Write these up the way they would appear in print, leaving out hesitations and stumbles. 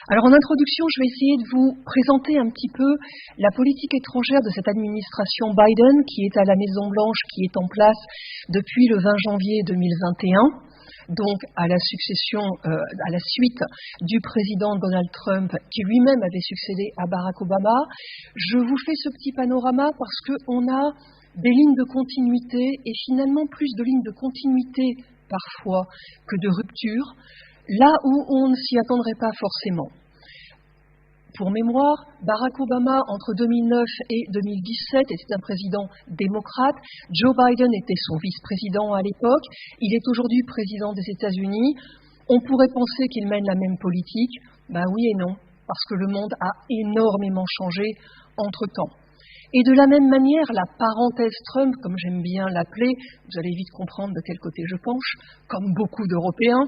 Alors en introduction, je vais essayer de vous présenter un petit peu la politique étrangère de cette administration Biden qui est à la Maison-Blanche, qui est en place depuis le 20 janvier 2021, donc à la suite du président Donald Trump qui lui-même avait succédé à Barack Obama. Je vous fais ce petit panorama parce qu'on a des lignes de continuité et finalement plus de lignes de continuité parfois que de rupture, là où on ne s'y attendrait pas forcément. Pour mémoire, Barack Obama, entre 2009 et 2017, était un président démocrate. Joe Biden était son vice-président à l'époque. Il est aujourd'hui président des États-Unis. On pourrait penser qu'il mène la même politique. Ben oui et non, parce que le monde a énormément changé entre-temps. Et de la même manière, la parenthèse Trump, comme j'aime bien l'appeler, vous allez vite comprendre de quel côté je penche, comme beaucoup d'Européens,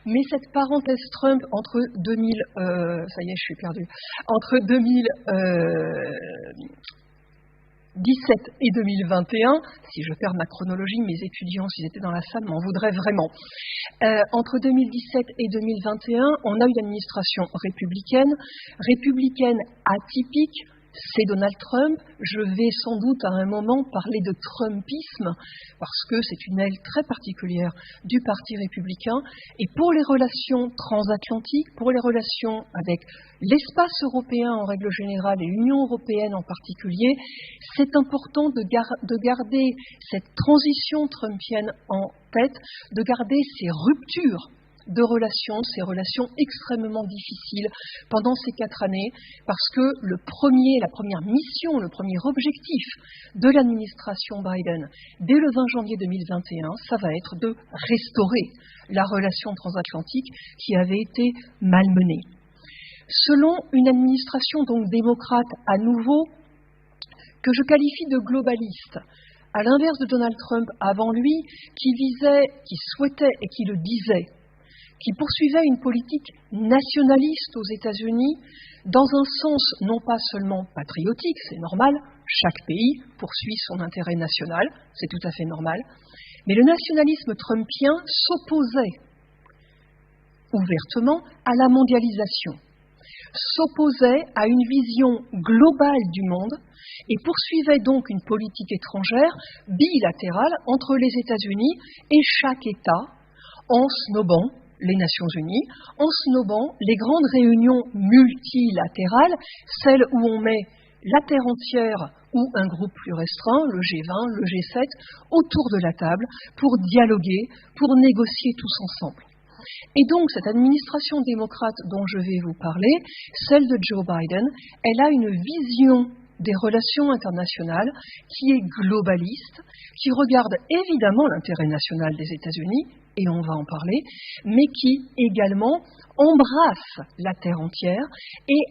mais cette parenthèse Trump entre 2017 et 2021, si je perds ma chronologie, mes étudiants, s'ils étaient dans la salle, m'en voudraient vraiment. Entre 2017 et 2021, on a une administration républicaine atypique. C'est Donald Trump. Je vais sans doute à un moment parler de Trumpisme, parce que c'est une aile très particulière du Parti républicain. Et pour les relations transatlantiques, pour les relations avec l'espace européen en règle générale et l'Union européenne en particulier, c'est important de garder cette transition trumpienne en tête, de garder ces ruptures de relations, ces relations extrêmement difficiles pendant ces 4 années, parce que la première mission, le premier objectif de l'administration Biden, dès le 20 janvier 2021, ça va être de restaurer la relation transatlantique qui avait été malmenée. Selon une administration donc démocrate à nouveau, que je qualifie de globaliste, à l'inverse de Donald Trump avant lui, qui souhaitait et qui le disait, qui poursuivait une politique nationaliste aux États-Unis dans un sens non pas seulement patriotique, c'est normal, chaque pays poursuit son intérêt national, c'est tout à fait normal, mais le nationalisme trumpien s'opposait ouvertement à la mondialisation, s'opposait à une vision globale du monde et poursuivait donc une politique étrangère bilatérale entre les États-Unis et chaque État en snobant les Nations Unies, en snobant les grandes réunions multilatérales, celles où on met la terre entière ou un groupe plus restreint, le G20, le G7, autour de la table pour dialoguer, pour négocier tous ensemble. Et donc cette administration démocrate dont je vais vous parler, celle de Joe Biden, elle a une vision des relations internationales qui est globaliste, qui regarde évidemment l'intérêt national des États-Unis, et on va en parler, mais qui également embrasse la terre entière et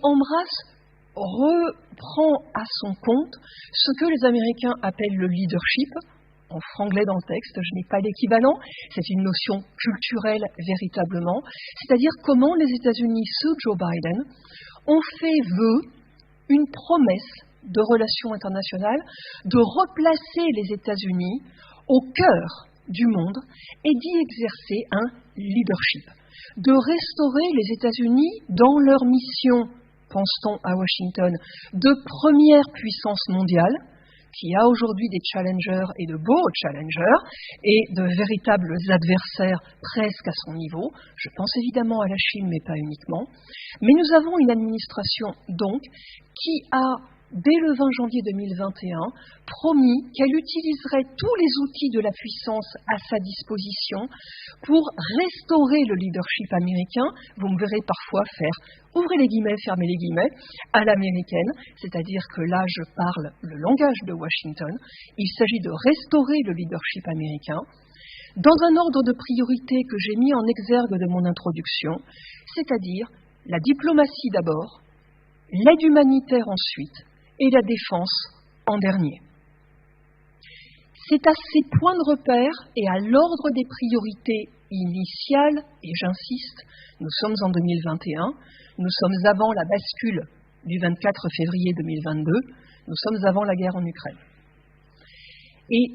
reprend à son compte ce que les Américains appellent le leadership. En franglais dans le texte, je n'ai pas d'équivalent, c'est une notion culturelle véritablement, c'est-à-dire comment les États-Unis sous Joe Biden ont fait vœu, une promesse de relations internationales, de replacer les États-Unis au cœur du monde et d'y exercer un leadership, de restaurer les États-Unis dans leur mission, pense-t-on à Washington, de première puissance mondiale, qui a aujourd'hui des challengers et de beaux challengers et de véritables adversaires presque à son niveau. Je pense évidemment à la Chine, mais pas uniquement. Mais nous avons une administration donc qui a, dès le 20 janvier 2021, promis qu'elle utiliserait tous les outils de la puissance à sa disposition pour restaurer le leadership américain. Vous me verrez parfois faire, ouvrez les guillemets, fermez les guillemets, à l'américaine, c'est-à-dire que là je parle le langage de Washington. Il s'agit de restaurer le leadership américain dans un ordre de priorité que j'ai mis en exergue de mon introduction, c'est-à-dire la diplomatie d'abord, l'aide humanitaire ensuite, et la défense en dernier. C'est à ces points de repère et à l'ordre des priorités initiales, et j'insiste, nous sommes en 2021, nous sommes avant la bascule du 24 février 2022, nous sommes avant la guerre en Ukraine. Et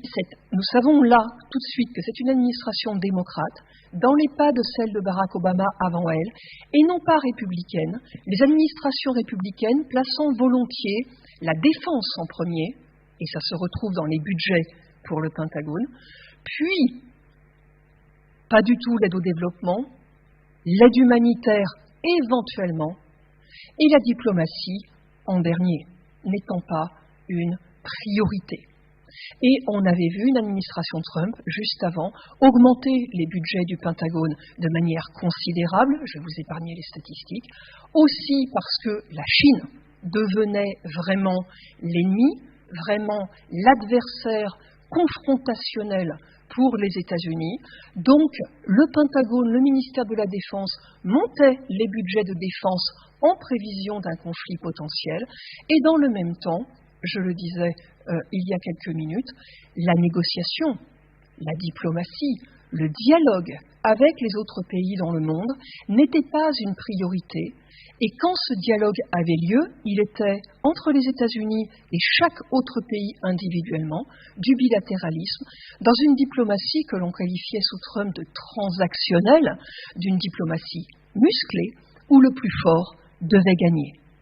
nous savons là tout de suite que c'est une administration démocrate, dans les pas de celle de Barack Obama avant elle, et non pas républicaine, les administrations républicaines plaçant volontiers la défense en premier, et ça se retrouve dans les budgets pour le Pentagone, puis pas du tout l'aide au développement, l'aide humanitaire éventuellement, et la diplomatie en dernier, n'étant pas une priorité. Et on avait vu une administration Trump, juste avant, augmenter les budgets du Pentagone de manière considérable, je vais vous épargner les statistiques, aussi parce que la Chine devenait vraiment l'ennemi, vraiment l'adversaire confrontationnel pour les États-Unis. Donc, le Pentagone, le ministère de la Défense, montait les budgets de défense en prévision d'un conflit potentiel, et dans le même temps, je le disais il y a quelques minutes, la négociation, la diplomatie, le dialogue avec les autres pays dans le monde n'était pas une priorité. Et quand ce dialogue avait lieu, il était entre les États-Unis et chaque autre pays individuellement, du bilatéralisme, dans une diplomatie que l'on qualifiait sous Trump de transactionnelle, d'une diplomatie musclée, où le plus fort devait gagner.